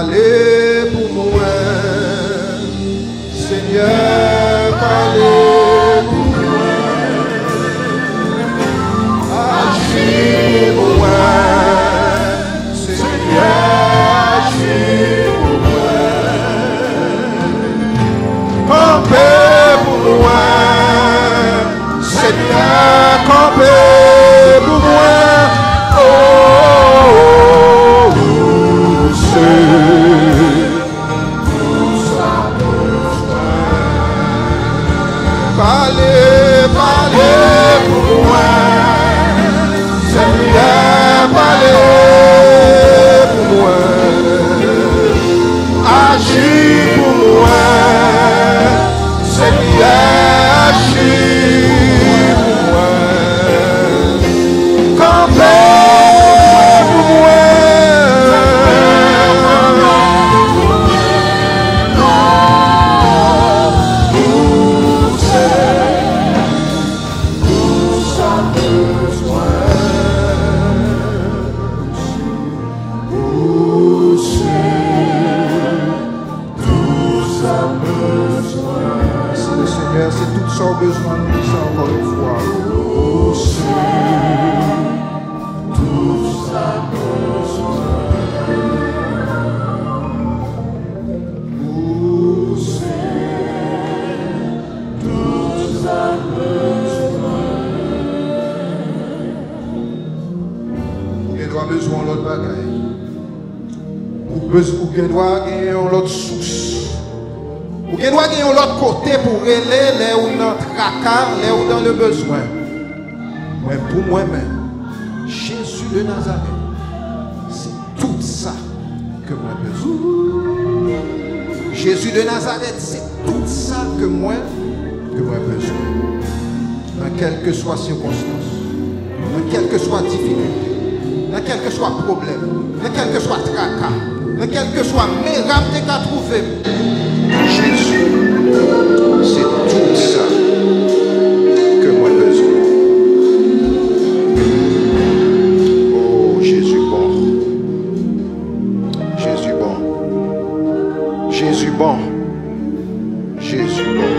parlez pour moi. Seigneur, parlez pour moi. Agis pour moi. Seigneur, agis pour moi. Campez pour moi. Seigneur, campez pour moi. Parlez, parlez pour moi. Seigneur, parlez pour moi. Agis pour moi. Seigneur, agis pour moi. Campez pour moi. C'est tout ça au besoin, nous disons encore une fois. Oh Seigneur, tout ça besoin. Oh Seigneur, tout ça besoin. Ou qu'il doit besoin de l'autre bagaille. Ou qu'il doit gagner l'autre source. Ou qu'il doit gagner l'autre côté pour aller là où dans le tracas, là où dans le besoin. Mais pour moi-même, Jésus de Nazareth, c'est tout ça que moi j'ai besoin. Jésus de Nazareth, c'est tout ça que moi j'ai besoin. Dans quelle que soit circonstance, dans quelle que soit difficulté, dans quel que soit problème, dans quel que soit tracas, dans quel que soit mérable qu'à trouver. Jésus, c'est tout ça que moi j'ai besoin. Oh Jésus bon, Jésus bon, Jésus bon, Jésus bon,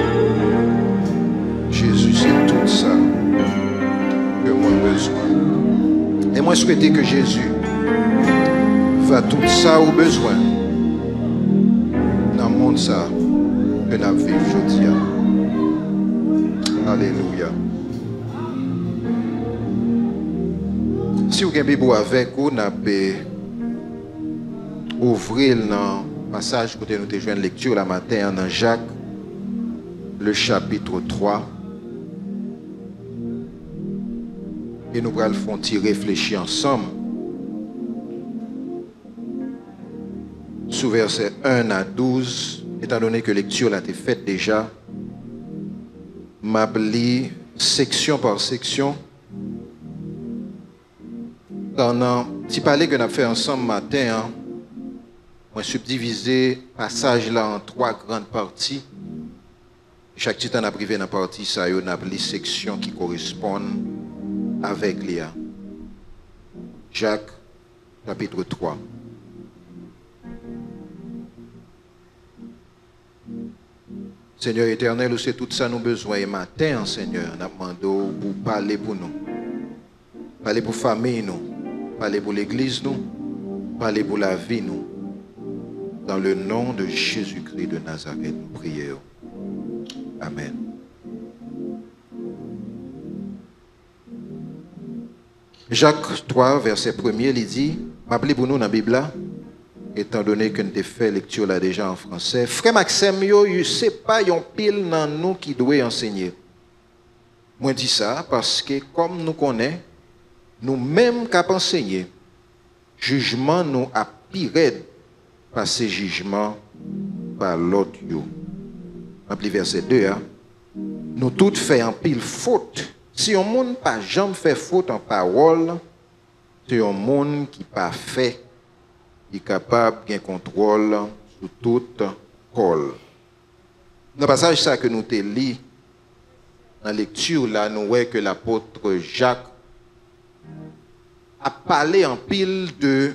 Jésus c'est tout ça que moi j'ai besoin. Et moi je souhaitais que Jésus va tout ça au besoin. Ça que nous vivons aujourd'hui. Alléluia. Si vous avez une Bible avec vous, nous pouvons ouvrir le passage que nous avons joué en lecture la matin dans Jacques, le chapitre 3. Et nous allons faire réfléchir ensemble sous versets 1 à 12. Étant donné que la lecture a été faite déjà, m'appeler section par section. Dans un petit palais que nous avons fait ensemble matin, on a subdivisé le passage là en 3 grandes parties. Chaque petit temps a privé dans la partie, ça y a appelé section qui correspondent avec Léa. Jacques, chapitre 3. Seigneur éternel, c'est tout ça nous besoin. Et matin, Seigneur, nous demandons pour parler pour nous. Parler pour la famille, nous. Parler pour l'église, nous. Parler pour la vie, nous. Dans le nom de Jésus-Christ de Nazareth, nous prions. Amen. Jacques 3, verset 1er, il dit, m'appelez pour nous dans la Bible là. Étant donné que nous avons fait lecture là déjà en français, frère Maxime, ce n'est pas un pile dans nous qui doit enseigner. Moi, je dis ça parce que, comme nous connaissons, nous-mêmes qui avons enseigné, jugement nous a pire par ces jugements par l'autre. Appelez verset 2. Hein? Nous tous faisons un pile faute. Si un monde pas jamais fait faute en parole, c'est un monde qui pas fait. Qui est capable de contrôle sur toute col. Dans le passage ça que nous te lit, dans la lecture, là, nous voyons que l'apôtre Jacques a parlé en pile de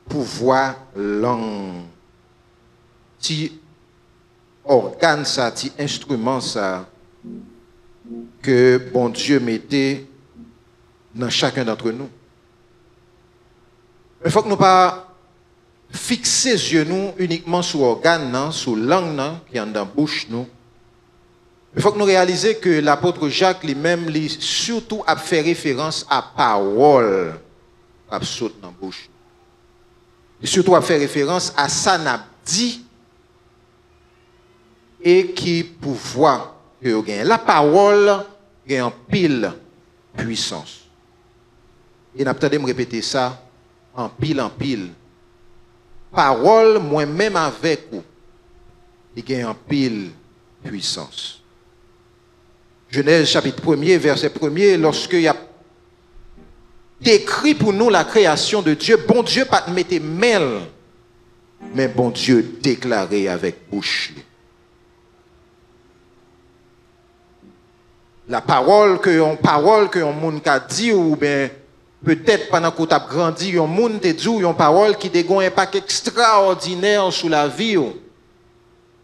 pouvoir langue. Ti organe ça, ti instrument ça que bon Dieu mettait dans chacun d'entre nous. Il faut que nous pas fixer les yeux nous uniquement sur l'organe, sur la langue qui est dans la bouche nous. Il faut que nous réalisions que l'apôtre Jacques lui-même surtout a fait référence à parole qui saute dans la bouche. Et surtout a fait référence à ça n'a dit et qui pouvoir que vous gagnez. La parole a en pile puissance. Et n'a pas me répéter ça en pile. Parole, moi-même avec vous, il y a en pile puissance. Genèse chapitre 1er, verset 1er, lorsqu'il y a décrit pour nous la création de Dieu, bon Dieu pas mettre mêle, mais bon Dieu déclaré avec bouche. La parole que on monde a dit ou bien peut-être pendant qu'on a grandi, on monde te dit une parole qui a un impact extraordinaire sur la vie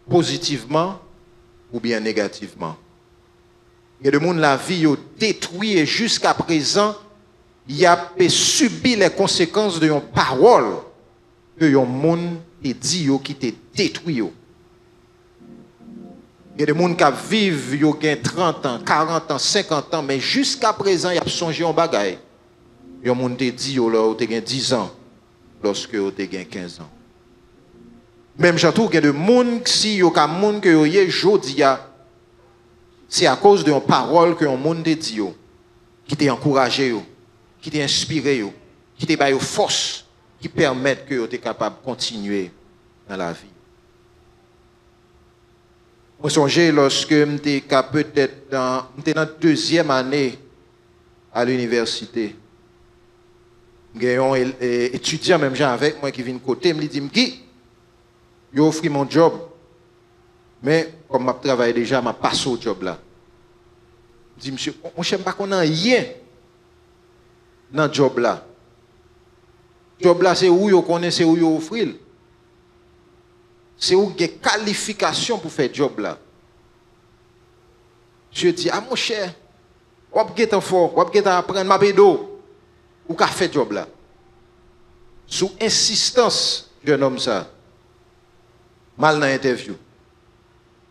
positivement ou bien négativement. Il y a des gens la vie détruit et jusqu'à présent, il a subi les conséquences de une parole que un monde te dit qui te détruit. Il y a des gens qui vivent, ils ont 30 ans, 40 ans, 50 ans, mais jusqu'à présent, ils ont songé en bagaille. Il y a des gens qui dit, ils ont 10 ans, lorsque ils ont 15 ans. Même j'entends qu'il y a des gens qui ont aujourd'hui, c'est à cause d'une parole que un monde te dit, qui t'a encouragé, qui t'a inspiré, qui t'a donné force, qui permettent que tu es capable de continuer dans la vie. Je songe lorsque j'étais peut-être dans la deuxième année à l'université. J'ai un étudiant, même gens avec moi, qui vient de côté, me dit, Guy, il a offert mon job. Mais comme je travaille déjà, je passe au job là. Je dis, monsieur, on ne sait pas qu'on a rien dans ce job là. Le job là, c'est où vous connaissez, c'est où vous offrez. C'est où il y a des qualifications pour faire ce job là. Je dis, ah mon cher, vous avez fort, vous avez apprendre ma pédo, ou qu'a fait ce job là. Sous insistance, jeune homme ça, mal dans l'interview.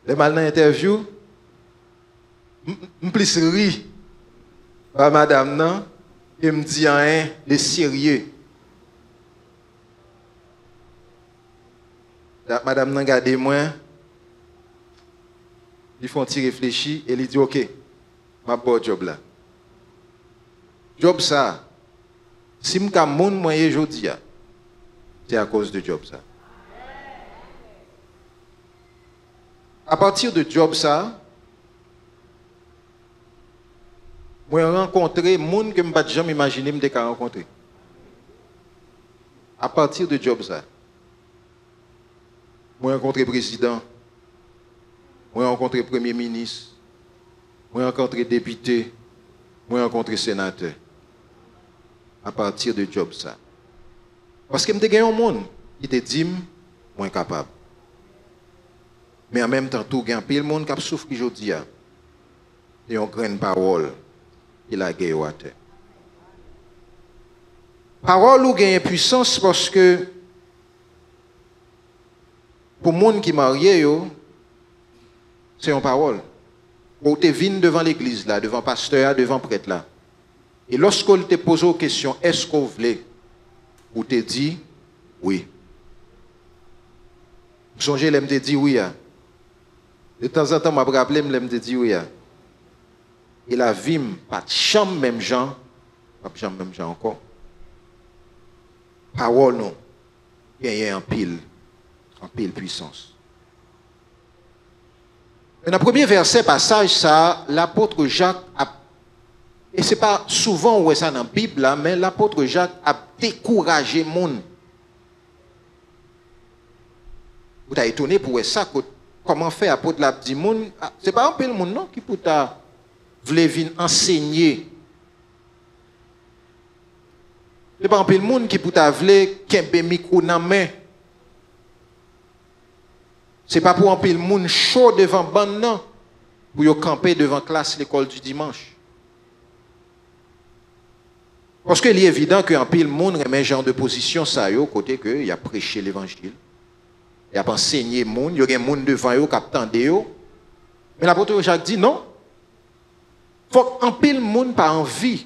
Le mal dans l'interview, je plus ri par madame non, et me dit rien de sérieux. Madame nan gade moi, ils font petit réfléchir et il dit OK, ma bon job là. Job ça, si je suis moun moyen aujourd'hui, c'est à cause de job ça. À partir de job ça, moi rencontré des gens que je ne peux jamais imaginer me rencontrer. À partir de job ça, moi rencontré président, moi rencontré premier ministre, moi rencontré député, moi rencontré sénateur. À partir de job ça. Parce que je suis un monde qui te dit moi capable. Mais en même temps, tout il y a un monde qui souffre aujourd'hui. Et on a une parole qui a gagné à terre. Parole ou gagne puissance parce que pour les gens qui sont mariés, c'est une parole. Ou tu viens devant l'église, là, devant le pasteur, devant le prêtre. Là. Et lorsqu'on te pose la question, est-ce qu'on voulait, ou te dit oui. Vous songez, elle me dit oui. De temps en temps, je me rappelle, elle me dit oui. Et la vie, pas de chambre même gens, pas de chambre même gens encore. Parole, non. Il y a en pile puissance. Dans le premier verset, passage, ça, l'apôtre Jacques a, et ce n'est pas souvent où est ça dans la Bible, là, mais l'apôtre Jacques a découragé le monde. Vous êtes étonné pour ça, comment faire l'apôtre l'a dit, ce n'est pas un peu le monde non, qui peut venir enseigner C'est pas un peu le monde qui peut t'avler qu'un micro dans la main. C'est pas pour un peu le monde chaud devant bande non, pour yo camper devant classe l'école du dimanche. Parce qu'il est évident qu'un peu le monde remet genre de position ça yo côté que il a prêché l'évangile. Il a enseigné le monde, il y a un monde devant yo qui attendent yo. Mais l'apôtre Jacques dit non. Faut qu'un peu le monde pas envie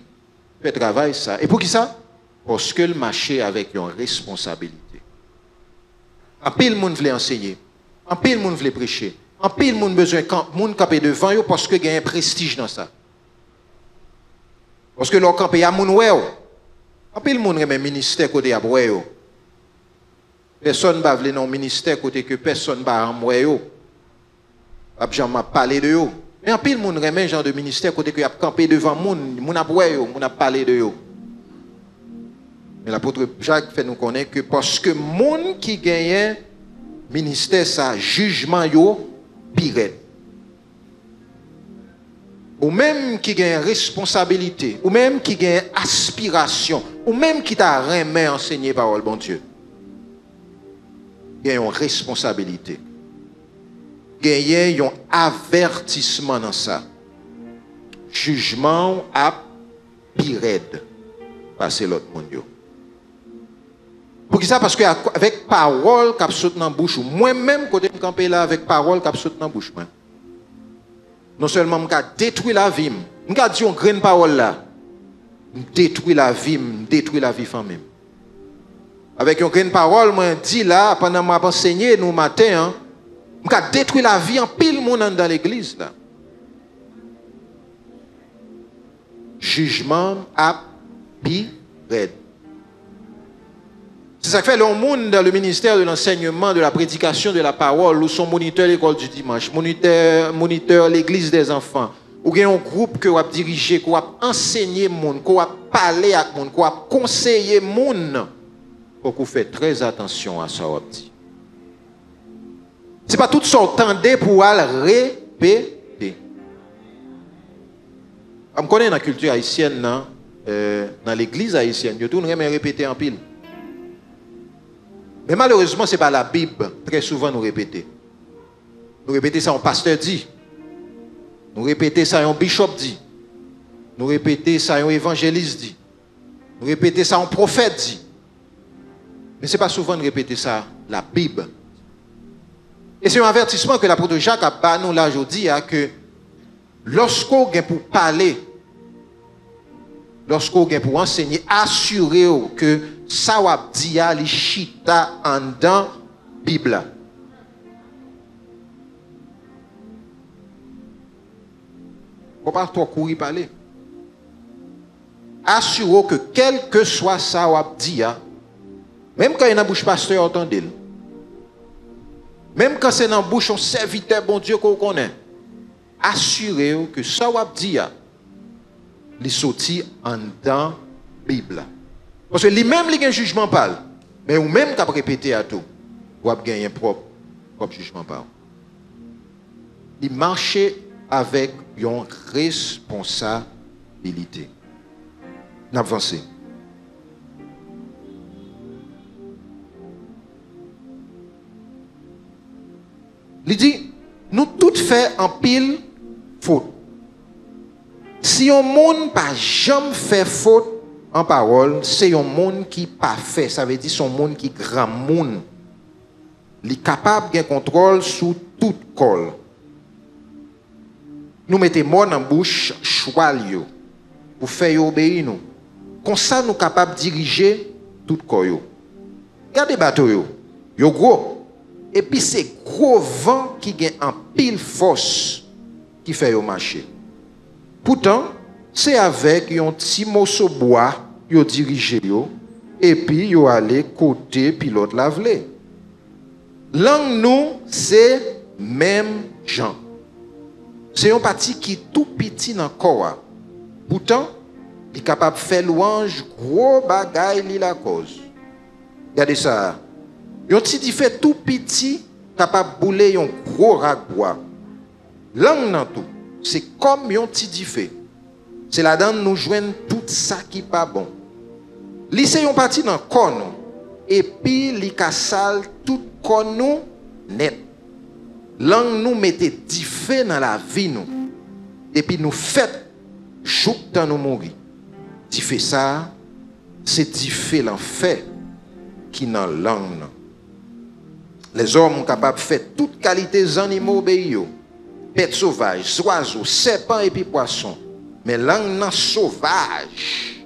de faire travail ça. Et pour qui ça? Parce que le marché avec une responsabilité. Un peu le monde veut enseigner. Un peu le monde veut prêcher. Un peu le monde besoin de monde camper devant eux parce que il y a un prestige dans ça. Parce que leur camper a moun wè. Un peu le monde remet ministère côté à wè. Personne va vle non ministère côté que personne va en wè yo. Pas jamais parler de yo. Mais un peu le monde remet genre de ministère côté que y a camper devant moun a wè yo, moun a parler de yo. Mais l'apôtre Jacques fait nous connaître que parce que monde qui gagne ministère ça jugement yo pire. Ou même qui gagne responsabilité, ou même qui gagne aspiration, ou même qui t'a remis enseigner parole bon Dieu. Gagne une responsabilité. Gagne un avertissement dans ça. Jugement à pire. Passer l'autre monde yo. Pour qui ça? Parce qu'avec parole qui saute dans la bouche, moi-même, quand je suis campé là, avec parole qui saute dans la bouche, non seulement je détruis la vie, je dis une grande parole là, je détruis la vie même. Avec une grande parole, je dis là, pendant que je enseigné nous matin, je détruis la vie en pile monde dans l'église là. Jugement à pire. C'est ça que fait le monde dans le ministère de l'enseignement, de la prédication, de la parole, ou son moniteur l'école du dimanche, moniteur l'église des enfants, ou il y a un groupe que vous avez dirigé, que vous avez enseigné monde, que vous avez parlé avec monde, que vous avez conseillé monde. Faut que vous faites très attention à ça. Ce n'est pas tout ce qu'on tendait pour aller répéter. Je connais dans la culture haïtienne, dans l'église haïtienne, je tourne répéter en pile. Mais malheureusement, ce n'est pas la Bible. Très souvent, nous répétons. Nous répétons ça, un pasteur dit. Nous répétons ça, un bishop dit. Nous répétons ça, un évangéliste dit. Nous répétons ça, un prophète dit. Mais ce n'est pas souvent de répéter ça, la Bible. Et c'est un avertissement que l'apôtre Jacques a pas nous là aujourd'hui, que lorsqu'on vient pour parler, lorsqu'on vient pour enseigner, assurez-vous que ça va dire li chita en dans Bible. Faut pas trop courir parler. Assurez-vous que quel que soit ça va dire, même quand il y a une bouche pasteur, entendez. Même quand c'est dans la bouche un serviteur bon Dieu qu'on connaît, assurez-vous que ça va dire li sorti en dans Bible. Parce que lui-même, il a un jugement parle. Mais ou même qu'à répéter à tout, vous avez gagné un propre jugement parle. Il marche avec une responsabilité. N'avancez. Il dit, nous tous fait en pile faute. Si un monde pas jamais fait faute en parole, c'est un monde qui pas fait. Ça veut dire son monde qui grand monde. Il est capable de contrôle sur tout col. Nous mettons mort dans la bouche, choix pour faire obéir nous. Comme ça, nous sommes capables de diriger tout col. Regardez les bateaux, yo gros. Et puis c'est gros vent qui gagne en pile force qui fait marcher. Pourtant, c'est avec un petit morceau de bois yo dirigé yo et puis yo aller côté pilote lavelé. Langue nous c'est même gens. C'est un parti qui est tout petit dans corps. Pourtant, il est capable de faire louange gros bagaille li la cause. Regardez ça. Un petit fait tout petit capable de bouler un gros ragbois. Langue nan tout, c'est comme un petit fait. C'est là-dedans nous joignent tout ça qui n'est pas bon. Lycée yon parti dans corps nous et puis li ka sale tout corps nous net. Langue nous mettez du feu dans la vie nous et puis nous fait jouk dans nous mourir. Tu fais ça, c'est du feu l'enfer qui dans langue. Les hommes sont capables de faire toute qualité des animaux obéis. Bêtes sauvages, oiseaux, serpents et puis poissons. Mais langue non sauvage,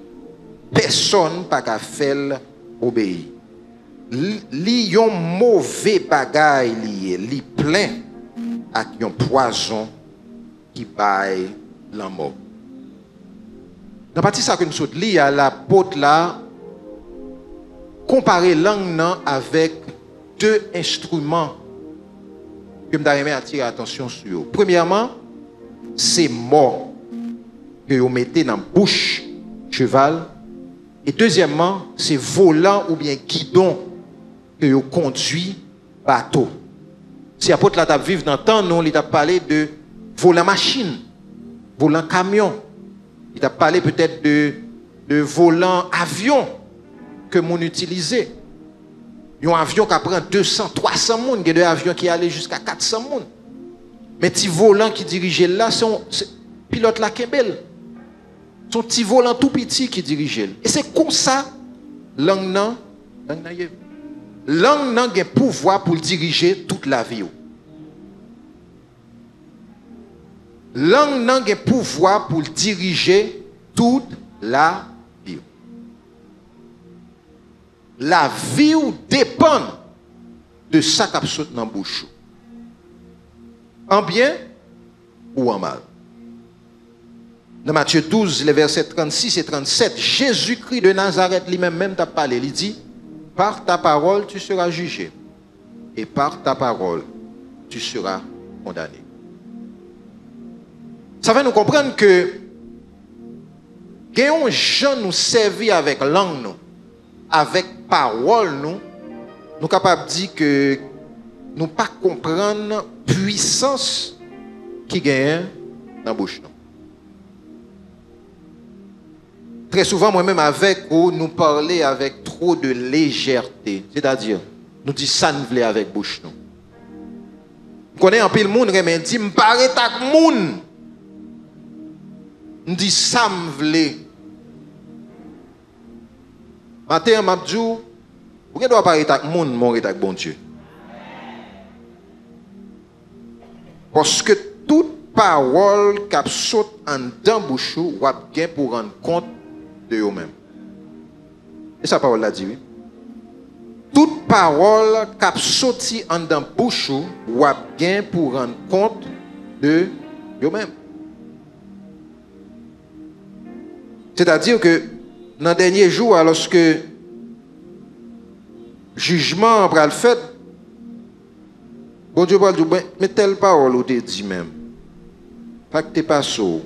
personne pas qu'à faire obéir. Li yon mauvais bagay lié, li plein avec yon poison qui baille la mort. Dans partie ça que nous sommes li à la porte là comparer langue nan avec deux instruments que je voudrais attirer l'attention sur. Premièrement, c'est mort que vous mettez dans la bouche cheval. Et deuxièmement, c'est volant ou bien guidon que vous conduit bateau. Si apôtre là t'a vivre dans le temps, non, il t'a parlé de volant machine, volant camion. Il t'a parlé peut-être de volant avion que mon utilisait. Un avion qui prend 200, 300 personnes, il y a des avions qui allaient jusqu'à 400 personnes. Mais petit volant qui dirigeait là, c'est pilote là qui est belle. Son petit volant tout petit qui dirigeait. Et c'est comme ça, langue nan a pouvoir pour diriger toute la vie. Langue nan a pouvoir pour diriger toute la vie. La vie dépend de ça qui saute dans la bouche. En bien ou en mal. Dans Matthieu 12, les versets 36 et 37, Jésus-Christ de Nazareth lui-même t'a parlé. Il dit, par ta parole, tu seras jugé. Et par ta parole, tu seras condamné. Ça va nous comprendre que quand gens nous servir avec langue, nous, avec parole, nous sommes capables de dire que nous ne pas comprendre la puissance qui gagne dans la bouche. Très souvent, moi-même, avec vous, nous parler avec trop de légèreté. C'est-à-dire, nous disons ça nous voulait avec bouche. Nous connaissons un peu le monde, mais dit, me paraît tak moun. Nous disons ça me voulait. Matin, Mabdou, vous doit parler tak moun, mourir tak bon Dieu. Parce que toute parole qui saute en dedans bouche, ou a bien pour rendre compte de eux-mêmes. Et sa parole l'a dit, oui. Toute parole qui sorti en dedans bouche, ou a bien pour rendre compte de eux-mêmes. C'est-à-dire que dans le dernier jour, lorsque jugement va le fait, bon Dieu va dire, mais telle parole ou te dit même. Pas que tu pas sourd.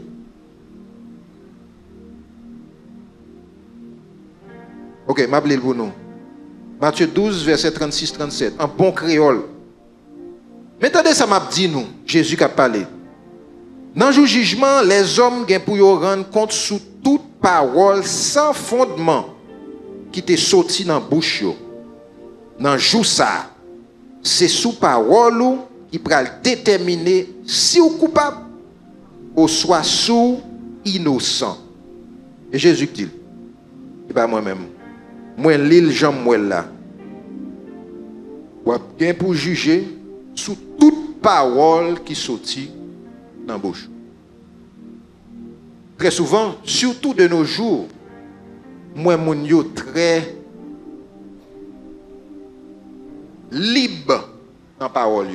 Ok, m'appelez pour nous. Matthieu 12, verset 36-37. En bon créole. Mais attendez, ça m'a dit nous, Jésus qui a parlé. Dans le jugement, les hommes ont pour rendre compte sous toute parole sans fondement qui t'est sorti dans la bouche. Dans le jour ça, c'est sous parole qui peut déterminer si vous êtes coupable ou soit sous innocent. Et Jésus dit, c'est pas moi-même. Moi, l'île Jean Mouel là. Ou bien pour juger sous toute parole qui sortit dans la bouche. Très souvent, surtout de nos jours, moi, mon yo très libre dans la parole.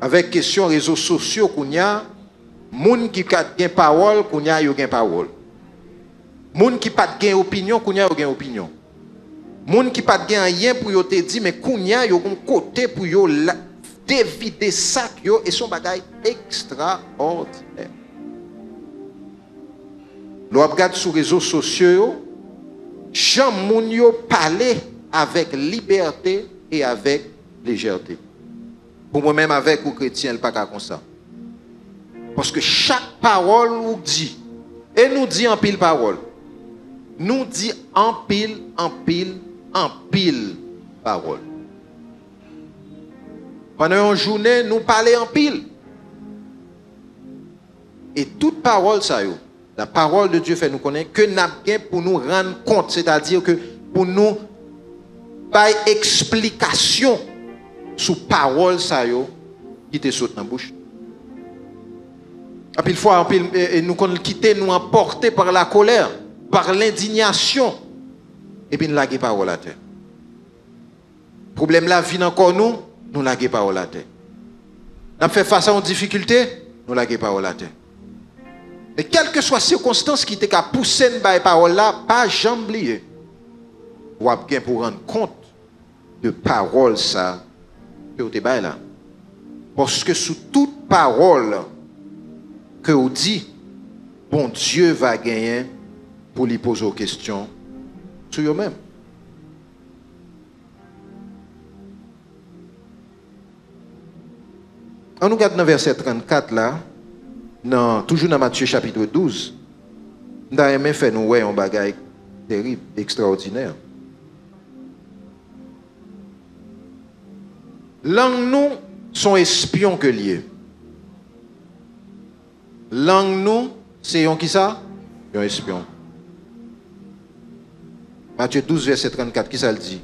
Avec question réseaux sociaux, qu'on y a, moun qui a une parole, qu'on y a une parole. Moun qui pas de opinion, qu'on y a une opinion. Moun qui pas de rien pour yo te dire, mais qu'on y a un côté pour yo dévider ça et son bagage extraordinaire. Nous regardons sur les réseaux sociaux, Jean moun yo parler avec liberté et avec légèreté. Pour moi-même, avec ou chrétien, pas comme ça. Parce que chaque parole nous dit, et nous dit en pile parole. nous dit en pile parole. Pendant une journée, nous parlons en pile. Et toute parole, ça, la parole de Dieu fait nous connaître que nous avons pour nous rendre compte, c'est-à-dire que pour nous pas explication sur parole, ça, qui te saute dans la bouche. Et puis, fois, nous quitter, nous emporter par la colère, par l'indignation, et puis nous laguer parole à terre. Le problème là vient encore nous laguer parole à terre. Nous fait face à une difficulté, nous laguer parole à terre. Et quelles que soient les circonstances qui t'ont poussé à parole là, pas jamais oublier. Ou bien pour rendre compte de parole ça que vous avez là. Parce que sous toute parole que vous dites, bon Dieu va gagner pour lui poser aux questions sur eux-mêmes. On nous regarde dans verset 34 là, toujours dans Matthieu chapitre 12, nous avons fait nous un bagage terrible, extraordinaire. Langue nous sont espions que liés. Langue nous, c'est qui ça? Un espion. Matthieu 12, verset 34, qui ça le dit?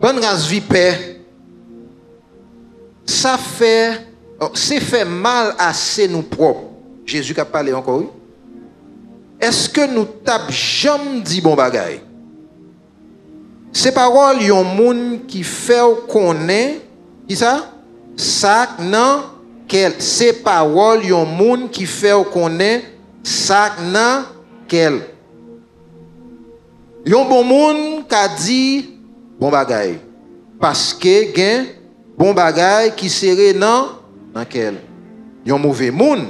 Bonne race vipère, ça fait, c'est fait mal assez nous propres. Jésus a parlé encore, oui? Est-ce que nous tapons jamais dit bon bagaille? Ces paroles, il y a un monde qui fait connaître, qui ça? Ça, non, quel? Ces paroles, il y a un monde qui fait connaître, ça, non, quel? Il y a un bon monde qui a dit bon bagaille. Parce que, gen, bon bagaille qui serait dans quel? Il y a un mauvais monde.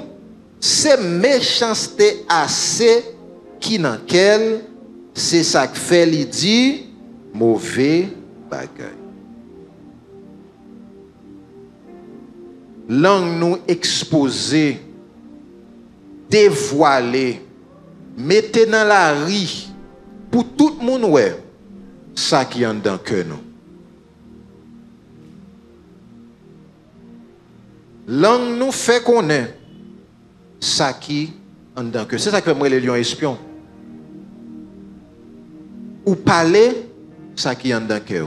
C'est méchanceté assez qui dans quel? C'est ça que fait lui dit mauvais bagaille. Langue nous exposer, dévoiler, mettez dans la rue pour tout le monde, ouais, ça qui est en dedans que nous. Langue nous fait connaître ça qui est en dedans que. C'est ça que fait moi les lions espions. Ou parler ça qui est en dedans que.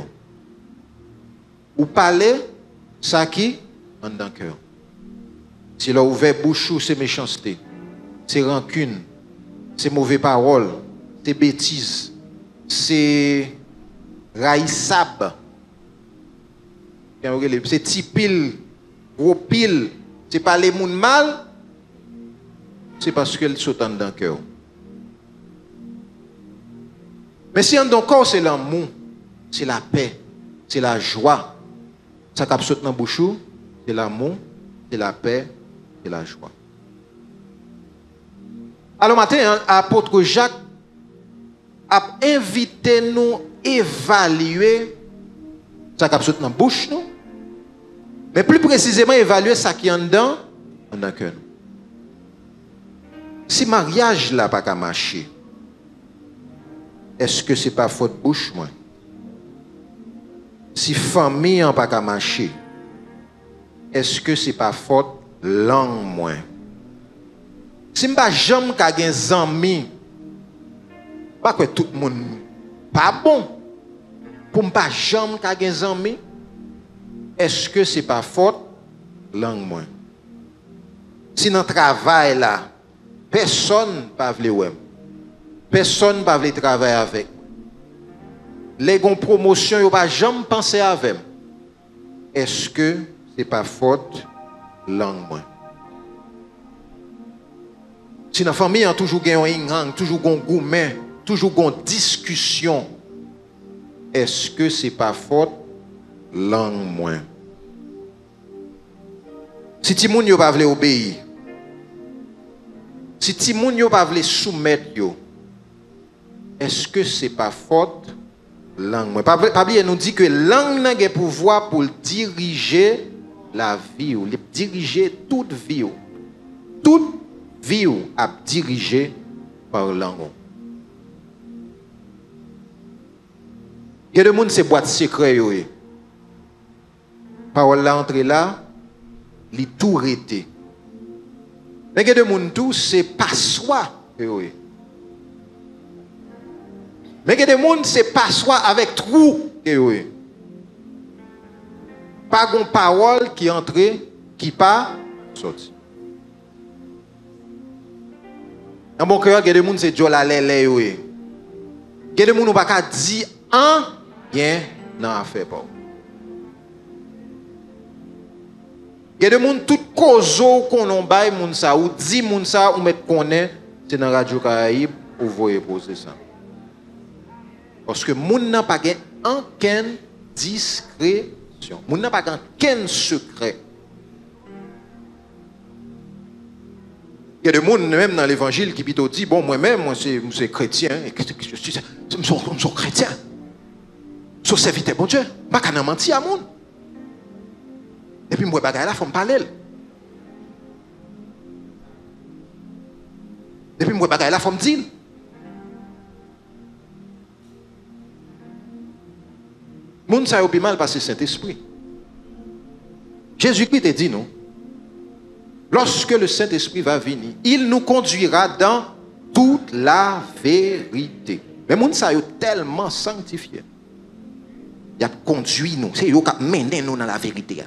Ou parler ça qui est en dedans que. Si l'on ouvert bouche, c'est méchanceté, c'est rancune, c'est mauvaise parole, c'est bêtise, c'est raïsab, c'est tipil, gros pile, c'est pas les moun mal, c'est parce qu'elle saute dans le cœur. Mais si en don corps c'est l'amour, c'est la paix, c'est la joie, ça cap saute dans bouche, c'est l'amour, c'est la paix, c'est la joie. Alors matin, apôtre Jacques a invité nous à évaluer ça qui saute dans la bouche, nous. Mais plus précisément, évaluer ça qui est en dedans, en dedans que nous. Si mariage là pas qu'à marcher, est-ce que c'est pas faute bouche, moi? Si famille n'a pas qu'à marcher, est-ce que c'est pas faute langue, moi? Si je ne suis pas des amis, pas que tout le monde pas bon, pour ne pas jamais des amis, est-ce que ce n'est pas faute langue moi? Si dans le travail là, personne ne peut voir, personne ne peut travailler avec. Les promotions, ils ne pas jamais penser avec. Est-ce que ce n'est pas faute langue moi? Si dans la famille, il y a toujours un toujours un gourmet, toujours une discussion, est-ce que ce n'est pas faute langue moins? Si tout le monde ne veut pas obéir, si tout le monde ne veut pas soumettre, est-ce que c'est pas faute langue? Pas bien nous dit que langue n'a pas pouvoir pour diriger la vie, ou diriger toute vie. Toute vie a dirigé par langue. Il y a des gens qui boîte secret. Parole là entre là, li tout rété. Mais il y a des gens tout c'est pas soi. Mais il y a des gens c'est pas soi avec trou. Pas une parole qui entre qui pas sorti. Dans mon cœur, il y a des gens c'est Dieu la lélé. Il y a des gens qui pas dire un rien n'a affaire pas. Il y a des gens tout cause qu'on en bail moun ça ou dit moun ça ou met connaît c'est dans Radio Caraïbe ou voyez poser ça. Parce que moun n'a pas aucune discrétion. Moun n'a pas aucun secret. Il y a des gens même dans l'évangile qui plutôt dit bon moi-même moi c'est chrétien et je suis chrétien. Je suis serviteur bon Dieu, pas qu'à mentir à moun. Et puis, moi, bagay là, faut me parler. Et puis, moi, bagay là, faut me dire. Moun sa yo pi mal passer Saint-Esprit. Jésus-Christ te dit, non? Lorsque le Saint-Esprit va venir, il nous conduira dans toute la vérité. Mais moun sa yo tellement sanctifié. Il a conduit nous. C'est yo qui mené nous dans la vérité.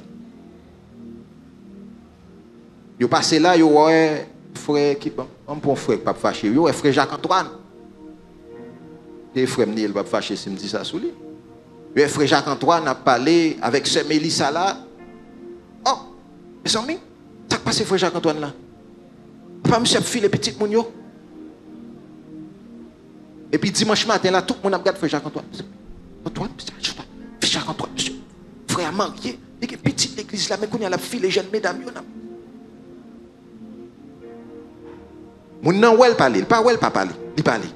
Yo passé là, yo ouais frère qui on prend frère pas fâché. Yo ouais frère Jacques Antoine. Et frère Niel pas fâché si me dit ça sous lui. Yo frère Jacques Antoine a parlé avec sœur Mélissa là. Oh, mes amis, ça qui passe frère Jacques Antoine là. Pas monsieur file petit moun yo. Et puis dimanche matin là tout le monde a regardé frère Jacques Antoine. Antoine, frère Jacques Antoine, monsieur. Frère marié, il y a une petite église là mais qu'on y a la fille les jeunes mesdames yo. Moun nan wel parler, il pas wel pas parler, il parler.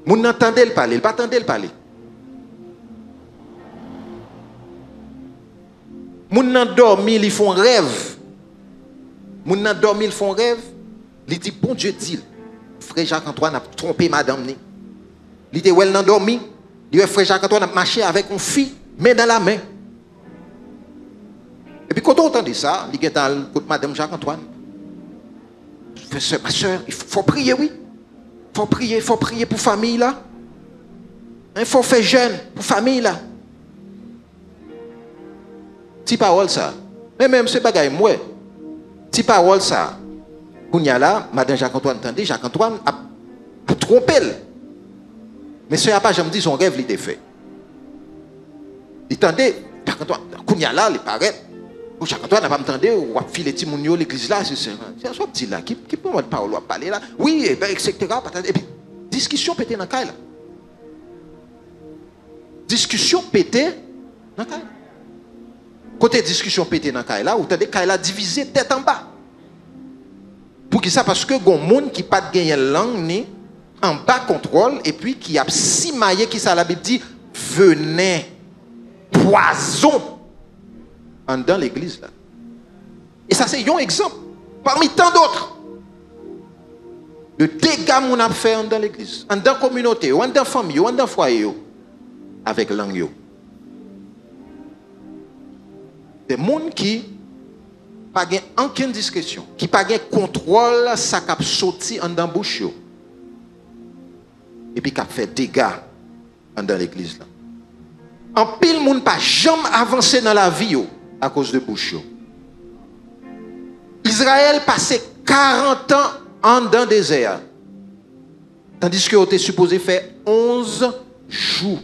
Moun nan tande le parler, il pas tande le parler. Moun nan dormi, ils font rêve. Moun nan dormi, ils font rêve. Il dit bon Dieu dit, frère Jacques-Antoine a trompé madame ni. Il dit wel nan dormi, il dit frère Jacques-Antoine a marché avec une fille, main dans la main. Et puis quand on entend ça, il dit dans le madame Jacques-Antoine. Ma soeur, il faut prier, oui. Il faut prier pour famille là. Il faut faire jeûne pour famille là. Ti parole ça. Mais même ce bagay moi. Ti parole ça. Kounya là, madame Jacques-Antoine entendait, Jacques-Antoine a trompé. Mais ce n'a pas jamais dit son rêve il était fait. Il entendait, Jacques-Antoine, Kounya là, il paraît. Jacques-Antoine n'a pas entendu, ou a filé Timounio l'église là, c'est un petit là, qui peut me parler, parler là, oui, etc. Et puis, discussion pété dans le cas là. Discussion pété dans le cas. Côté discussion pété dans le cas là, vous avez des cas là divisé tête en bas. Pour qui ça? Parce que il y a des gens qui n'ont pas gagné la langue, ni en bas contrôle, et puis qui a simaillé, qui ça la Bible dit, venez, poison. Dans l'église là. Et ça c'est un exemple parmi tant d'autres. Le dégât qu'on a fait dans l'église, dans la communauté, dans la famille, dans le foyer, avec langue. Des gens qui n'ont pas aucune discrétion, qui n'ont pas de contrôle, ça qui a sorti dans la bouche. Et puis qui a fait des dégâts dans l'église là. En pile, monde pas jamais avancé dans la vie à cause de bouche. Israël passait 40 ans dans le désert. Tandis qu'il était supposé faire 11 jours.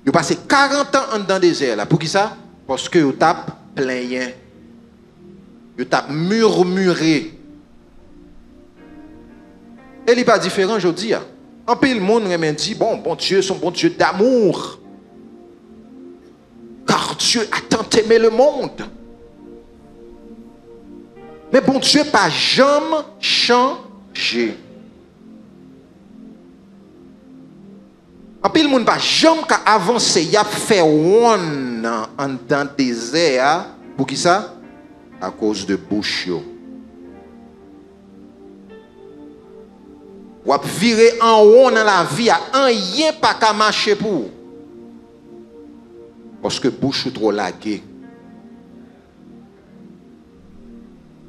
Il passé 40 ans dans le désert. Là. Pour qui ça? Parce que il tape plaigné. Il tape murmuré. Et il n'est pas différent aujourd'hui. En plus, le monde me dit, bon Dieu, son bon Dieu d'amour. Car Dieu a tant aimé le monde. Mais bon Dieu, pas jamais G. En pile moun pas jamais qu'à avancer, y a fait one en dans désert pour qui ça? À cause de bouche yo. Ou ap virer en haut dans la vie, a rien pas qu'à marcher pour. Parce que bouche ou trop lagué.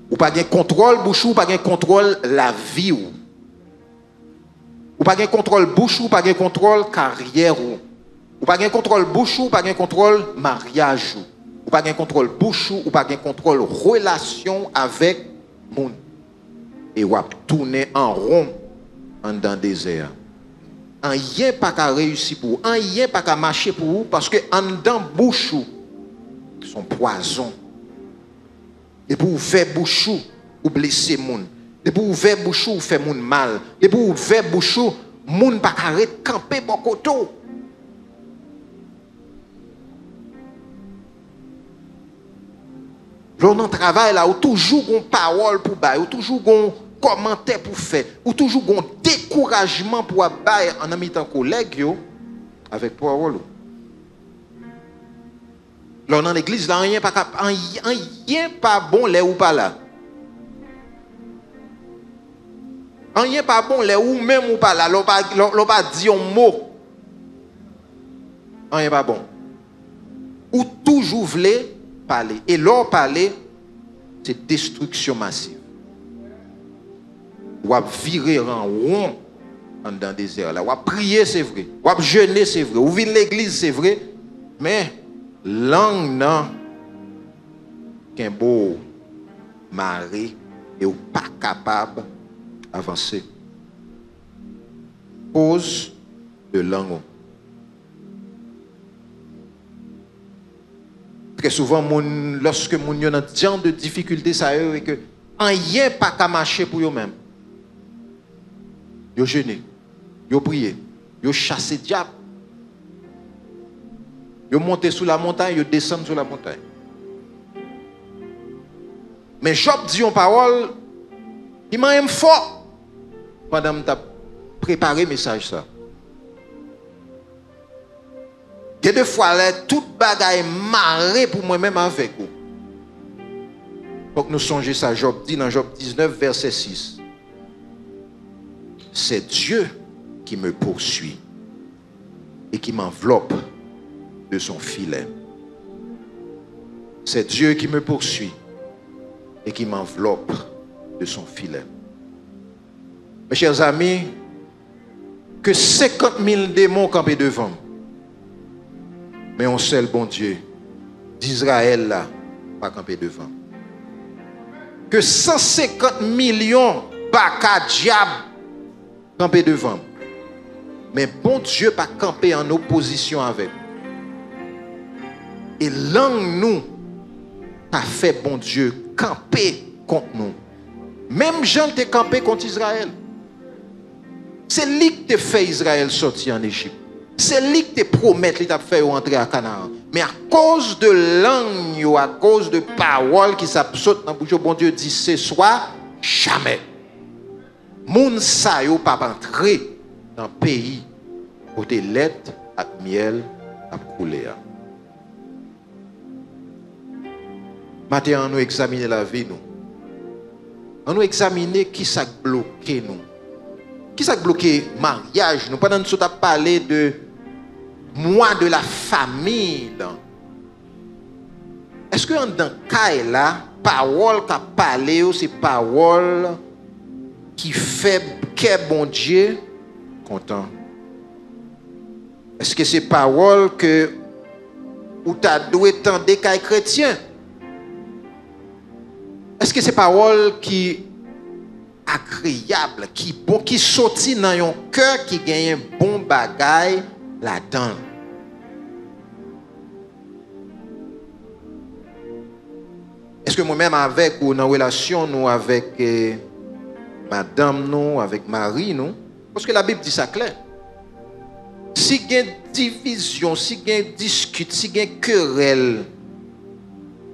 Ou pas de contrôle bouche ou pas de contrôle la vie ou pas de contrôle bouche ou pas de contrôle carrière ou pas de contrôle bouche ou pas de contrôle mariage ou pas de contrôle bouche ou pas de contrôle relation avec monde et ou tourner en rond en dans désert. En rien pas qu'à réussir pour en rien pas qu'à marcher pour vous parce que en dans bouche son poison. Et pour vous faire bouche ou blesser moun. Et pour vous faire bouche ou faire moun mal. Et pour vous faire bouche moun pas arrêter camper bon côté. L'on travail là ou toujours une parole pour bailler, ou toujours un commentaire pour faire, ou toujours un découragement pour bailler en ami tant collègue yo avec parole. Là dans l'église là rien pas bon là ou pas là. Rien pas bon là ou même ou pas là, l'on pas dit un mot. Rien pas bon. Ou toujours voulez parler et leur parler c'est destruction massive. Ou à virer en rond dans le désert là, ou à prier c'est vrai, ou à jeûner c'est vrai, ou vivre l'église c'est vrai, mais langue nan qu'un beau mari et ou pas capable d'avancer. Cause de langue. Très souvent, lorsque moun yon a genre de difficulté ça et que rien pas qu'à marcher pour eux-mêmes. Yo jeûné, yo prié, yo chassé diable. Yo monté sous la montagne, yo descend sur la montagne. Mais Job dit une parole, il m'a aimé fort pendant que tu préparé le message ça. Il y a des fois, toute bagaille marée pour moi-même avec vous. Faut que nous songions ça, Job dit dans Job 19, verset 6. C'est Dieu qui me poursuit et qui m'enveloppe de son filet. C'est Dieu qui me poursuit et qui m'enveloppe de son filet. Mes chers amis, que 50 000 démons campent devant, mais un seul bon Dieu d'Israël là va camper devant. Que 150 millions baka diable camper devant, mais bon Dieu pas camper en opposition avec. Et langue nous a fait bon Dieu camper contre nous. Même Jean te campé contre Israël. C'est lui qui te fait Israël sortir en Égypte. C'est lui qui te promet qu'il t'a fait entrer à Canaan. Mais à cause de langue, à cause de paroles qui s'absortent dans la bouche, bon Dieu dit ce soir, jamais. Moun sa yo pas entrer dans le pays où des lettres et miel a coulé. Maintenant, nous examiner la vie, nous. Nous examiner qui s'est bloqué, nous. Qui s'est bloqué mariage, nous. Pendant que nous avons parlé de moi, de la famille. Est-ce que dans le cas là, parole qu'a parlé, c'est parole qui fait que bon Dieu content? Est-ce que c'est parole que ou t'as doué tant des cas chrétiens? Est-ce que c'est parole qui agréable, qui bon, qui sorti dans un cœur qui gagne un bon bagay là-dedans? Est-ce que moi-même avec ou dans relation nous avec madame nous, avec Marie nous, parce que la Bible dit ça clair. Si il y a division, si il y a dispute, si il y a querelle,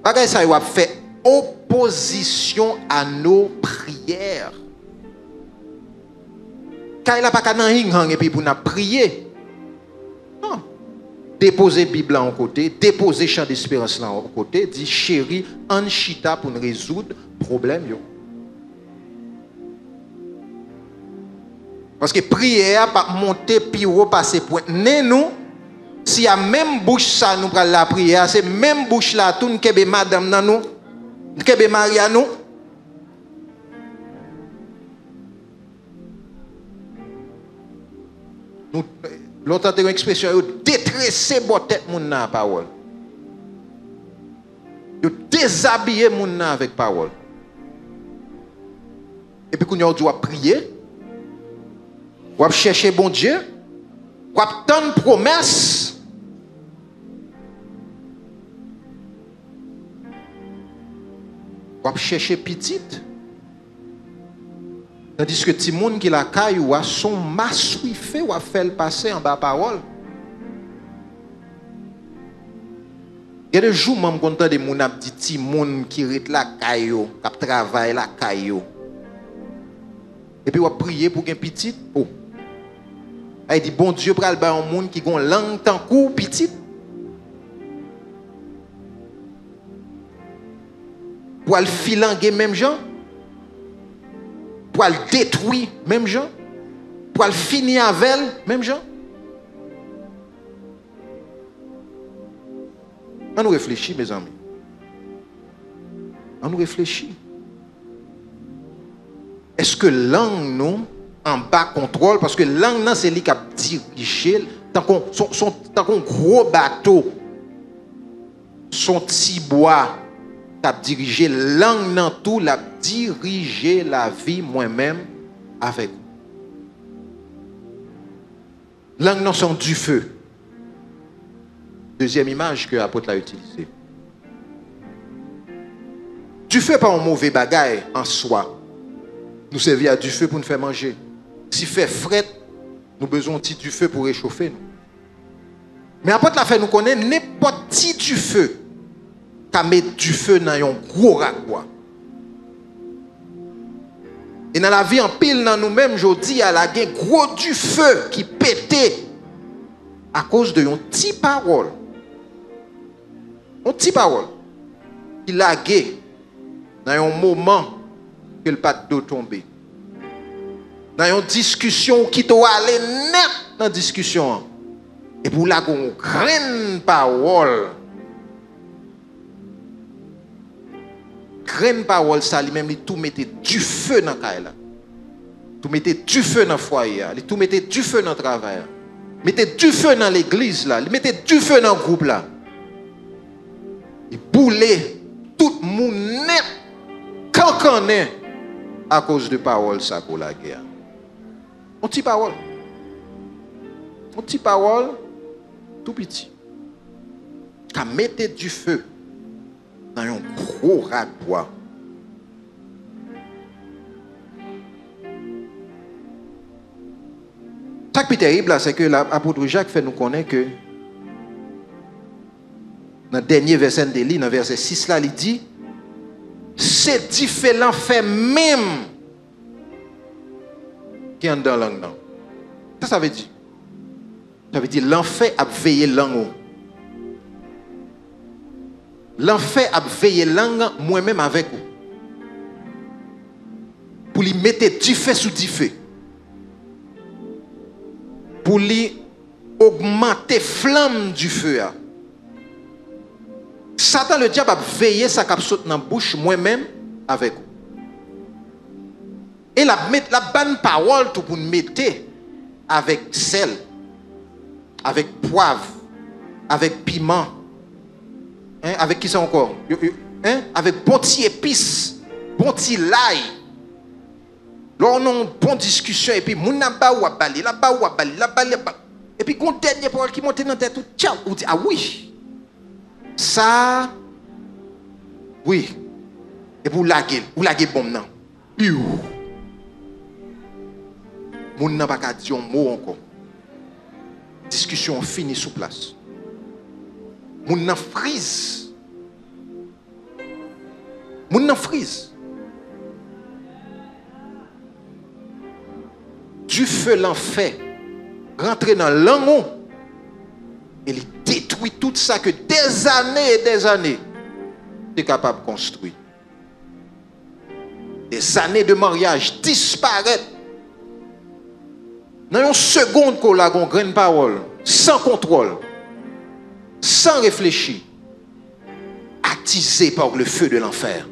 bagay ça va faire opposition à nos prières. Quand il a pas qu'à nan et puis pour nous prier. Non. Déposer Bible en côté, déposer chant d'espérance là en côté, dit chérie, en chita pour nous résoudre problème yo. Parce que prière pas monter puis passer point. Nous si y a même bouche ça nous prend la prière, c'est même bouche là tout nous kebe madame nan nous, kebe Maria nous. Nous l'autre une expression yo détresser bon tête moun nan parole. Yo déshabiller moun nan avec parole. Et puis qu'on y doit prier, ou chercher bon Dieu, ou attendre promesse. Ou chercher petite. Tandis que ti moun qui la caille ou a son masouifé ou a fait le passer en bas parole. Il y a des jours même content de moun ap dit ti moun qui rit la caille ou qui travaille la caille. Et puis on prier pour qu'un petit oh. Il dit bon Dieu pral ba un monde qui gon langue tant kou petit. Pour le filanguer même gens. Pour le détruire même gens. Pour le finir avec elle même gens. On nous réfléchit mes amis. On nous réfléchit. Est-ce que langue nous en bas contrôle parce que langue non c'est lui qui a dirigé tant qu'on gros bateau son petit bois qui a dirigé langue non tout l'a dirigé la vie moi-même avec langue non sont du feu. Deuxième image que l'apôtre a utilisée. Du feu pas un mauvais bagaille en soi. Nous servir à du feu pour nous faire manger. Si fait fret, nous avons besoin du feu pour réchauffer nous. Mais après la fait nous connaît n'importe qui du feu qui met du feu dans un gros ragbois. Et dans la vie en pile dans nous-mêmes, je dis à la guerre gros du feu qui pétait à cause de une petite parole. Une petite parole qui laguait dans un moment que le pas d'eau tomber. Dans une discussion qui doit aller net dans la discussion. Et pour la grande parole. Grande parole, ça lui-même, il tout mettait du feu dans la caille. Tout mettait du feu dans le foyer. Il tout mettait du feu dans le travail. Il mettait du feu dans l'église. Il mettait du feu dans le groupe. Là. Il boulait tout le monde net. Quand on est à cause de parole, ça pour la guerre. On dit parole. On dit parole tout petit. Qui mettait du feu dans un gros rat de bois. Ce qui est terrible, c'est que l'apôtre Jacques fait nous connaître que dans le dernier verset de l'île, dans le verset 6, là, il dit c'est différent fait même qui est dans la langue. Ça veut dire. Ça veut dire l'enfer a veillé langue. L'enfer a veillé langue moi-même avec vous. Pour lui mettre du feu sous du feu. Pour lui augmenter flamme du feu. Satan le diable a veillé sa cap saute dans la bouche moi-même avec vous. Et la bonne parole tout pour nous mettre avec sel, avec poivre, avec piment, hein, avec qui ça encore, hein, avec bon petit épice, bon petit l'ail. Là on a une bonne discussion et puis moun n'a pas ou bali, là-bas ou bali, là-bas et puis quand dernier parole qui monte dans tête tout, ciao, on dit ah oui. Ça oui. Et pour laguer bon non. Moun n'a pas qu'à dire un mot encore. Discussion finie sous place. Moun n'a frise. du feu l'enfer rentre dans l'angon et il détruit tout ça que des années et des années tu es capable de construire. Des années de mariage disparaissent. Dans une seconde qu'on a une grande parole, sans contrôle, sans réfléchir, attisé par le feu de l'enfer.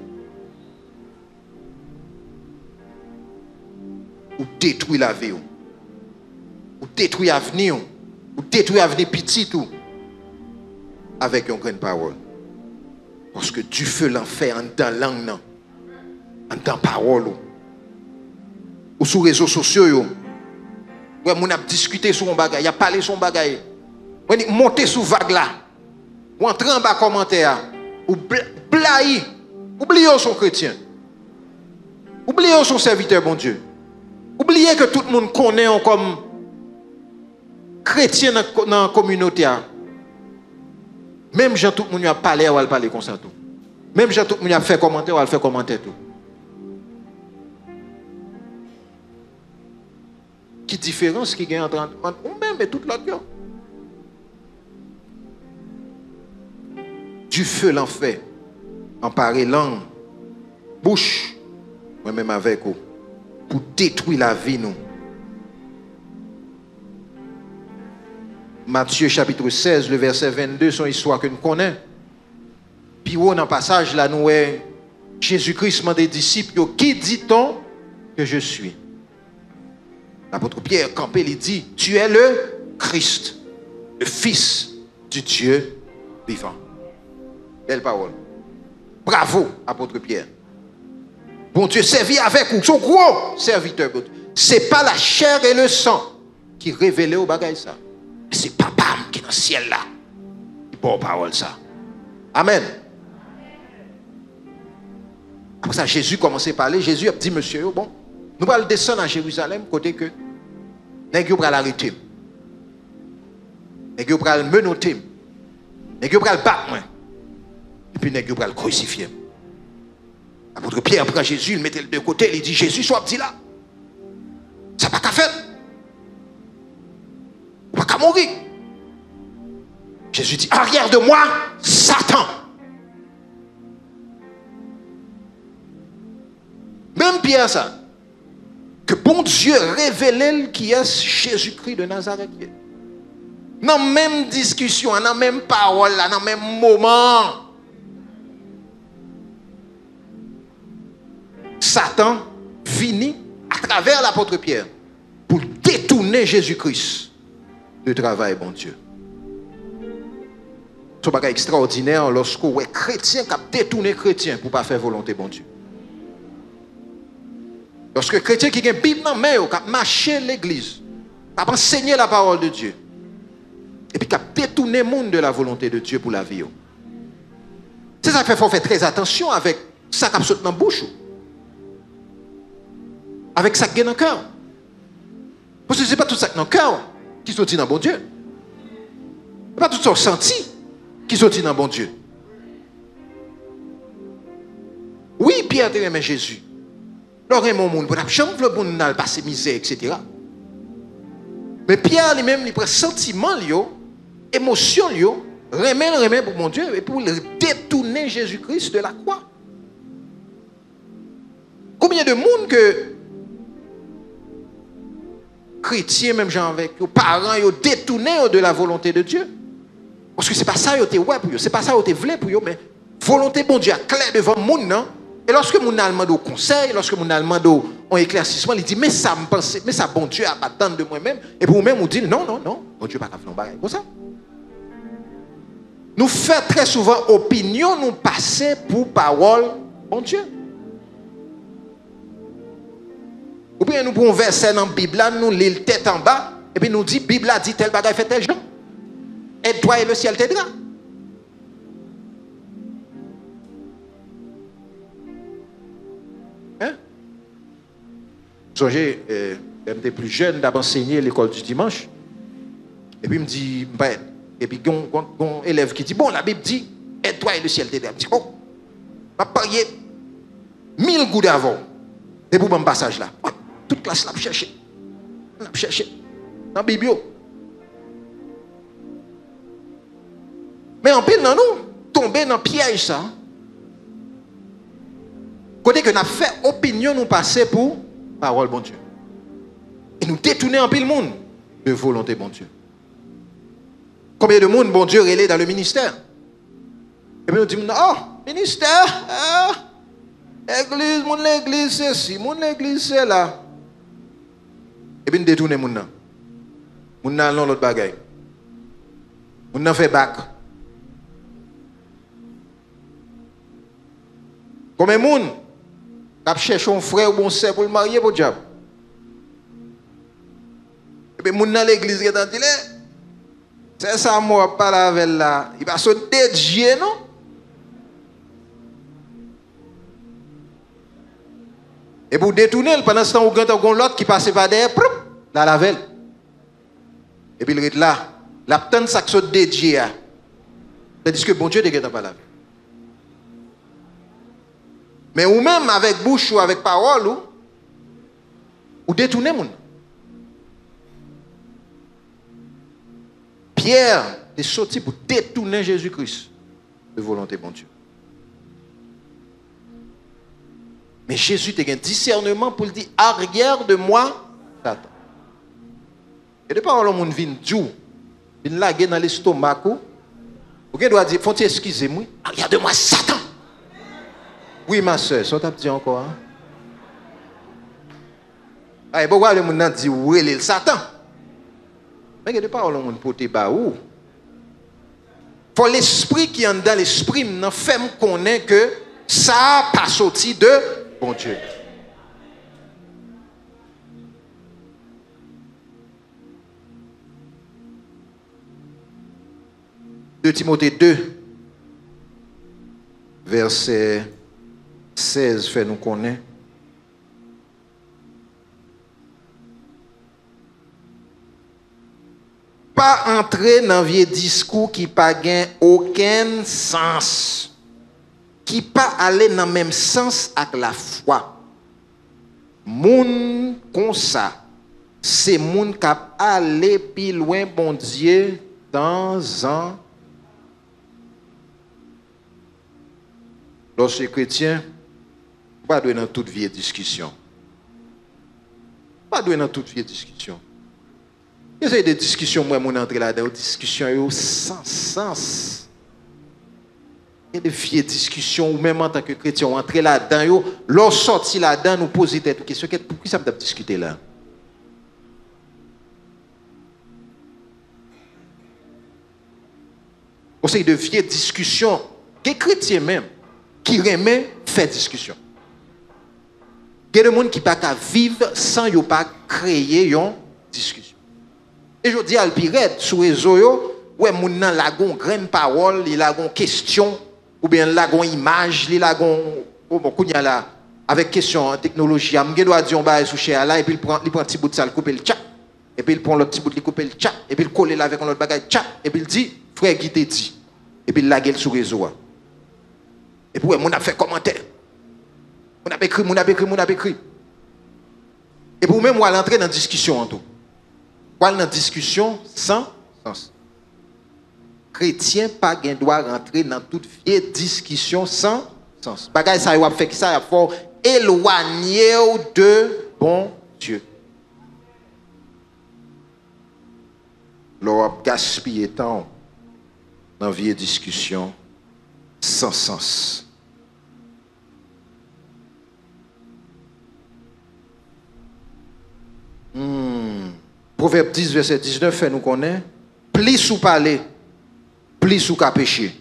Ou détruit la vie, ou détruit l'avenir, ou détruit l'avenir petit tout, avec une grande parole. Parce que du feu l'enfer en dans langue, en dans parole, ou sur les réseaux sociaux, ouais, on a discuté sur un bagage, il a parlé sur un bagage. On a monté sur vague là, ou entrer en bas commentaire, ou blaye, oubliez son chrétien, oubliez son serviteur, bon Dieu. Oubliez que tout le monde connaît comme chrétien dans la communauté. Même Jean, tout le monde a parlé, ou a parlé comme ça tout. Même Jean, tout le monde a fait commentaire, ou a fait commentaire tout. Qui différence qui gagne entre ou même et tout l'autre. Du feu l'enfer, emparé langue, bouche, moi-même avec vous, pour détruire la vie nous. Matthieu chapitre 16, le verset 22, son histoire que nous connaissons. Puis dans le passage là, nous voyons Jésus-Christ demande des disciples, qui dit-on que je suis? L'apôtre Pierre campé, il dit, tu es le Christ, le Fils du Dieu vivant. Belle parole. Bravo, apôtre Pierre. Bon Dieu servi avec vous, son gros serviteur. Ce n'est pas la chair et le sang qui révèlent au bagage ça. C'est papa qui est dans le ciel là. Il bon parole ça. Amen. Après ça, Jésus commençait à parler. Jésus a dit, monsieur, bon, nous allons descendre à Jérusalem, côté que nous allons l'arrêter. Nous allons menotter. Nous allons battre. Et puis nous allons crucifier. L'apôtre Pierre prend Jésus, il mettait le de côté, il dit, Jésus, soit petit là. Ça n'a pas qu'à faire. Pas qu'à mourir. Jésus dit, arrière de moi, Satan. Même Pierre, ça. Que bon Dieu révèle qui est Jésus-Christ de Nazareth. Dans la même discussion, dans la même parole, dans le même moment. Satan finit à travers l'apôtre Pierre pour détourner Jésus-Christ du travail, bon Dieu. C'est un bagage extraordinaire lorsqu'on est chrétien qui a détourné chrétien pour ne pas faire volonté, bon Dieu. Lorsque chrétien qui a une Bible dans la main, qui a marché l'église, qui a enseigné la parole de Dieu, et puis qui a détourné le monde de la volonté de Dieu pour la vie. C'est ça qu'il faut faire très attention avec ça qui a sauté dans la bouche. Avec ça qui est dans le cœur. Parce que ce n'est pas tout ça qui est dans le cœur qui sortit dans bon Dieu. Ce n'est pas tout ça ressenti qui sortit dans bon Dieu. Oui, Pierre aimait Jésus. L'aurait mon monde, pour la chambre, le bon n'a pas ses misères, etc. Mais Pierre lui-même, il prend sentiment, émotion, remet pour mon Dieu, et pour détourner Jésus-Christ de la croix. Combien de monde que chrétiens, même gens avec vos parents, ils ont détourné de la volonté de Dieu. Parce que ce n'est pas ça qu'ils ont ouais pour eux, ce n'est pas ça qu'ils ont voulu pour eux, mais volonté bon Dieu clair devant le monde, non? Et lorsque mon allemand au conseil, lorsque mon allemand au éclaircissement, il dit mais ça me pense, mais ça bon Dieu a attendre de moi-même, et pour vous-même vous dit non, bon Dieu pas qu'à faire un bagage comme ça. Nous faisons très souvent opinion, nous passer pour parole bon Dieu. Ou bien nous prenons un verset dans la Bible, nous lisons tête en bas, et puis nous dit, la Bible a dit tel bagage fait tel genre. Aide-toi et le ciel t'aidera. Hein? Songez, j'étais plus jeune d'abord enseigner l'école du dimanche. Et puis il me dit, et puis un élève qui dit, bon, la Bible dit, aide-toi et le ciel t'aidera. Je dis, oh, je vais parier 1000 gouttes d'avant. C'est pour mon passage là. Toute classe l'a cherché. On a cherché dans la Bible. Mais en pile dans nous, tomber dans le piège ça. Côté que nous avons fait opinion nous passer pour parole bon Dieu. Et nous détourner en pile monde de volonté bon Dieu. Combien de monde bon Dieu relève dans le ministère? Et puis nous disons, oh, ministère, église, mon l'église, c'est ci, mon l'église, c'est là. Et puis nous détournons mon nom. Mon nom, non, l'autre bagaille. Mon nom fait bac. Combien de monde a cherché un frère ou un sœur pour le marier pour le diable? Et puis mon dans l'église qui est en dilé. C'est ça, moi, pas la avec là. Il va se dédier, non? Et pour détourner, pendant ce temps, vous avez l'autre qui passe par derrière, dans la velle. Et puis il est là. La petite ça se dédié. C'est-à-dire que bon Dieu ne pas la vie. Mais ou même avec bouche ou avec parole, ou détourner mon. Pierre est sorti pour détourner Jésus-Christ de volonté bon Dieu. Mais Jésus a un discernement pour le dire, arrière de moi, Satan. Et de par le monde vient Dieu, vient laguer dans l'estomac, vous doit dire, faut-il excuser-moi, arrière de moi, Satan. Oui, ma soeur, ça t'a dit encore. Hein? Ah, et pourquoi le monde dit, oui, le Satan? Mais de par le monde pour te baou. Faut l'esprit qui est dans l'esprit, nous fait connaître que ça n'a pas sorti de bon Dieu. De Timothée 2, verset 16, fait nous connaître. Pas entrer dans un vieux discours qui n'a pas aucun sens. Qui pas aller dans le même sens avec la foi. Moun comme ça, c'est moun qui aller plus loin, bon Dieu, dans un. Lorsque chrétien, pas doué dans toute vieille discussion. Pas doué dans toute vieille discussion. Il y a des discussions, moi, mon entrée là-dedans, des discussions sans sens. Il y a des vieilles discussions, ou même en tant que chrétien, on entre là-dedans, lorsqu'on sortit là-dedans, nous posons des questions. Pourquoi ça peut discuter là? On sait de vieilles discussions, des chrétiens même, qui remet faire discussion. Il y a des gens qui ne peuvent pas vivre sans ne pas créer une discussion. Et je dis à l'pirette, sur les réseaux, ouais, mon nan la gon graine parole, il a gon question, ou bien la gon image, il a gon, bon, kounya là, avec question en technologie, am gen doit dire on ba sous cher là, et puis il prend un petit bout de ça, il coupe le tcha, et puis il prend l'autre petit bout, il coupe le tcha, et puis il colle là avec un autre bagage tcha, et puis il dit, frère qui te dit, et puis il la gueule sur les réseaux. Et puis, on a fait commentaire. On a écrit. Et pour même, on a entrer dans la discussion en tout. On dans la discussion sans sens. Chrétien pas gain droit rentrer dans toute vieille discussion sans sens. Bagay ça y a fait ça, il faut éloigner de bon Dieu. L'on gaspiller temps dans vieille discussion sans sens. Proverbe 10, verset 19, fait nous connaître. Plus ou parler, plus ou qu'à pécher.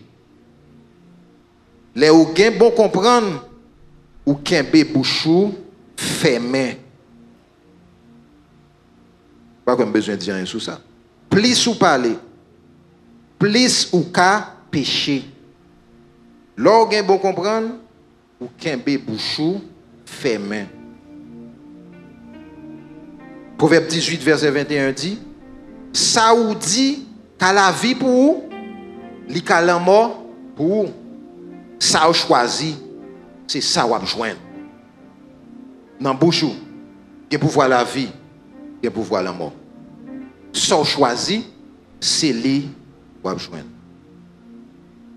Les ou gen bon comprendre, ou kembe bouchou fermé. Pas comme besoin de dire rien sur ça. Plus ou parler, plus ou qu'à pécher. L'or gen bon comprendre, ou kembe bouchou fermé. Proverbe 18, verset 21 dit, ça ou dit qu'à la vie pour vous, li qu'à la mort pour vous. Ça ou choisi, c'est ça ou joindre. Dans bouche, qui pouvoir la vie, qui a pouvoir la mort. Sans choisi, c'est lui qui va joindre.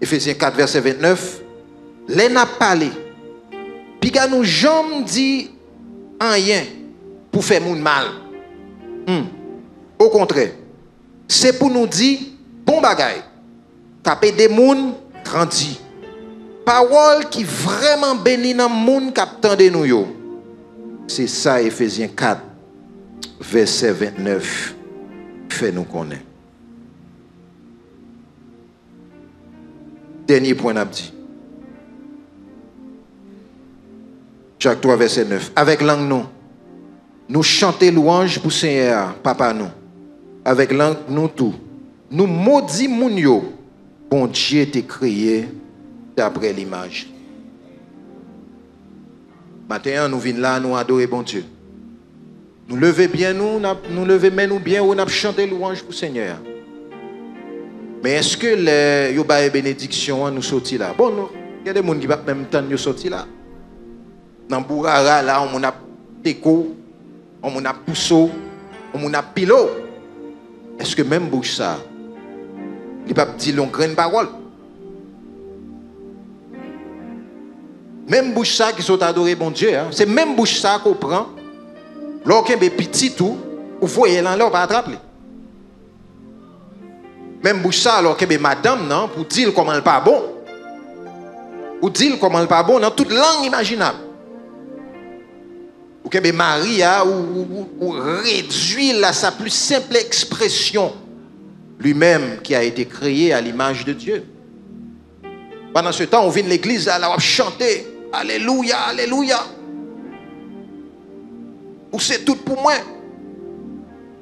Ephésiens 4, verset 29. Les n'a parlé. Puis quand nous jamais dit rien pour faire moun mal. Au contraire, c'est pour nous dire bon bagaille. Taper des moun grandi. Parole qui vraiment bénit dans moun qui attend de nous yo. C'est ça Ephésiens 4 verset 29 fait nous connaître. Dernier point n'a dit. Jacques 3 verset 9. Avec langue nous chanter louange pour Seigneur papa nous. Avec langue nous tout. Nous maudit moun yo. Bon Dieu t'a créé d'après l'image. Maintenant, nous venons là, nous adorer bon Dieu. Nous lever bien nous lever mais nous bien, on a chanté louange pour Seigneur. Mais est-ce que les yoba bénédiction nous sorti là? Bon, il y a des gens qui va même temps nous sorti là. Dans Bourara là, on a déco, on a pousseau, on a pilo. Est-ce que même bouche ça? Il va dire une grande parole. Même bouche ça qui sont adorés bon Dieu, hein? C'est même bouche ça qu'on prend. Lorsqu'il est petit tout, vous voyez là, on va attraper. Même bouche ça, alors que madame, non, pour dire comment elle pas bon. Pour dire comment elle pas bon dans toute langue imaginable. Ou que Maria, ou réduire à sa plus simple expression. Lui-même qui a été créé à l'image de Dieu. Pendant ce temps, on vient de l'église, là, on va chanter. Alléluia, alléluia. Ou c'est tout pour moi.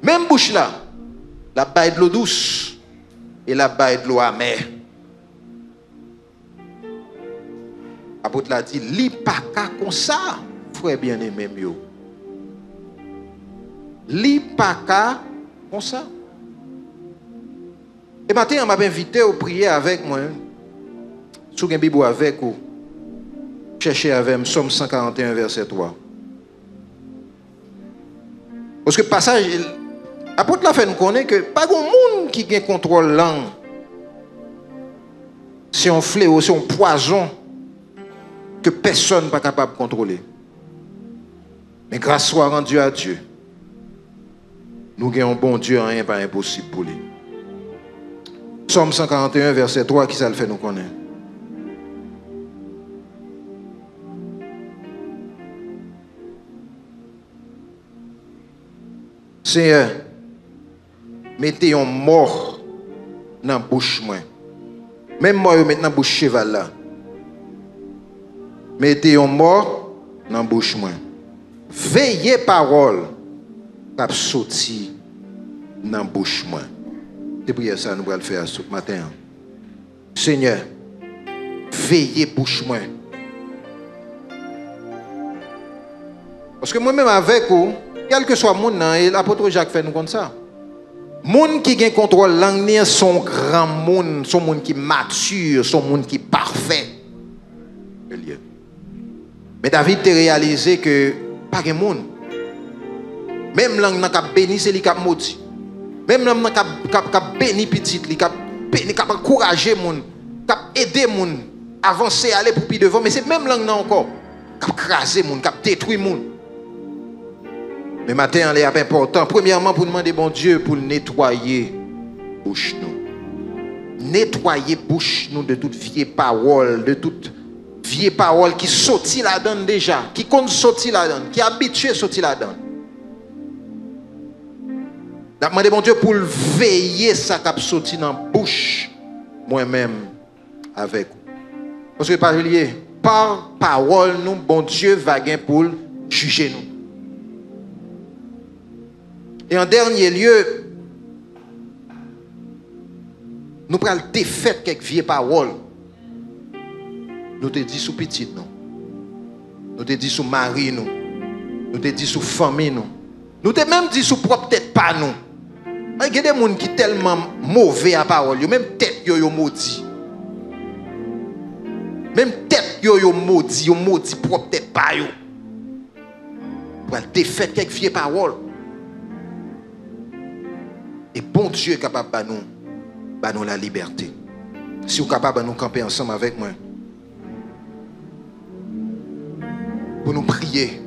Même bouche là, la baille de l'eau douce et la baille de l'eau amère. Apôtre l'a dit, li pas comme ça, frère bien-aimé mieux. Li pas comme ça. Et matin, on m'a invité à prier avec moi. Sous un Bible avec vous. Cherchez avec Psaume 141, verset 3. Parce que le passage, l'apôtre l'a fait nous connaître que pas de monde qui a contrôle langue. C'est un fléau, c'est un poison que personne n'est pas capable de contrôler. Mais grâce soit rendue à Dieu, nous avons un bon Dieu, rien n'est pas impossible pour lui. Psaume 141, verset 3, qui ça le fait nous connaître? Seigneur, mettez un mort dans la bouche. Même moi, mettez dans la bouche cheval là. Mettez un mort dans la bouche. Veillez parole qui sorti dans la bouche. C'est pour ça que nous allons le faire ce matin. Seigneur, veillez bouche. Parce que moi-même avec vous, quel que soit le monde, et l'apôtre Jacques fait nous comme ça. Monde qui a contrôle langue, son grand monde, son monde qui mature, son monde qui parfait. Mais David a réalisé que pas de monde. Même langue n'a qu'à bénir, c'est lui qui a maudit. Même langue n'a qu'à bénir petit, qui a encourager monde, qui a aider monde, avancer, aller pour plus devant. Mais c'est même langue encore qui a craser monde, qui a détruire monde. Mais matin, il est important. Premièrement, pour demander bon Dieu pour nettoyer bouche nous. Nettoyer bouche nous de toute vieille parole, de toute vieille parole qui sortit là-dedans déjà, qui compte sortir là-dedans, qui est habitué à sortir là-dedans. Demander bon Dieu pour veiller ça qui a sorti dans la bouche, moi-même, avec vous. Parce que par parole, nous, bon Dieu va gagner pour juger nous. Et en dernier lieu, nous prenons défaite quelques vieilles paroles. Nous te disons sous petit nous. Nous te disons sous mari nous. Nous te disons sous famille nous. Nous te même dit sous propre tête pas nous. Il y a des gens qui sont tellement mauvais à parole, même tête yo maudit. Même tête yo maudit propre tête pas yo. Pour défaite quelques vieilles paroles. Et bon Dieu est capable de nous la liberté. Si vous êtes capable de nous camper ensemble avec moi, pour nous prier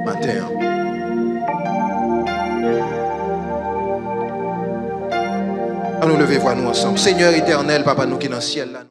matin. À nous lever, voir nous ensemble. Seigneur éternel, Papa, nous qui dans le ciel là.